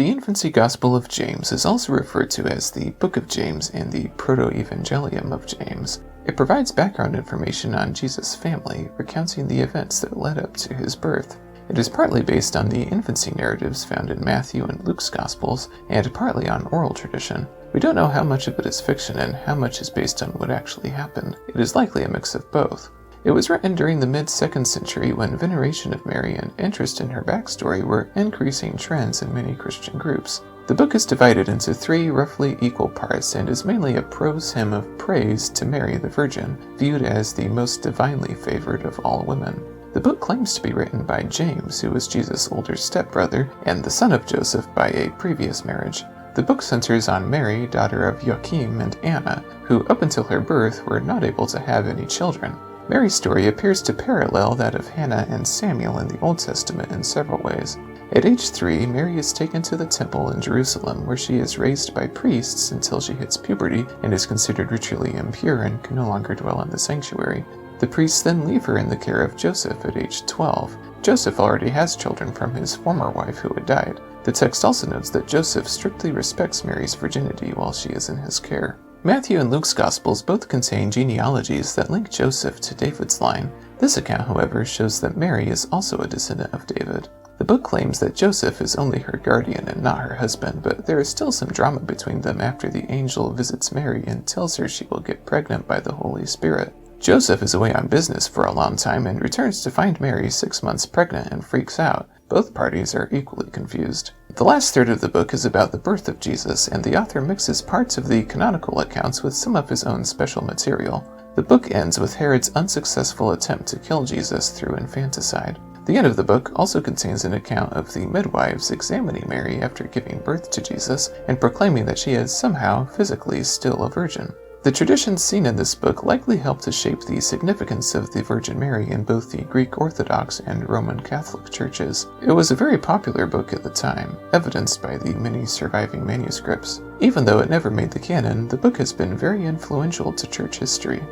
The Infancy Gospel of James is also referred to as the Book of James and the Proto-Evangelium of James. It provides background information on Jesus' family, recounting the events that led up to his birth. It is partly based on the infancy narratives found in Matthew and Luke's Gospels, and partly on oral tradition. We don't know how much of it is fiction and how much is based on what actually happened. It is likely a mix of both. It was written during the mid-2nd century when veneration of Mary and interest in her backstory were increasing trends in many Christian groups. The book is divided into 3 roughly equal parts and is mainly a prose hymn of praise to Mary the Virgin, viewed as the most divinely favored of all women. The book claims to be written by James, who was Jesus' older stepbrother and the son of Joseph by a previous marriage. The book centers on Mary, daughter of Joachim and Anna, who up until her birth were not able to have any children. Mary's story appears to parallel that of Hannah and Samuel in the Old Testament in several ways. At age 3, Mary is taken to the temple in Jerusalem, where she is raised by priests until she hits puberty and is considered ritually impure and can no longer dwell in the sanctuary. The priests then leave her in the care of Joseph at age 12. Joseph already has children from his former wife who had died. The text also notes that Joseph strictly respects Mary's virginity while she is in his care. Matthew and Luke's Gospels both contain genealogies that link Joseph to David's line. This account, however, shows that Mary is also a descendant of David. The book claims that Joseph is only her guardian and not her husband, but there is still some drama between them after the angel visits Mary and tells her she will get pregnant by the Holy Spirit. Joseph is away on business for a long time and returns to find Mary 6 months pregnant and freaks out. Both parties are equally confused. The last third of the book is about the birth of Jesus, and the author mixes parts of the canonical accounts with some of his own special material. The book ends with Herod's unsuccessful attempt to kill Jesus through infanticide. The end of the book also contains an account of the midwives examining Mary after giving birth to Jesus and proclaiming that she is somehow physically still a virgin. The traditions seen in this book likely helped to shape the significance of the Virgin Mary in both the Greek Orthodox and Roman Catholic churches. It was a very popular book at the time, evidenced by the many surviving manuscripts. Even though it never made the canon, the book has been very influential to church history.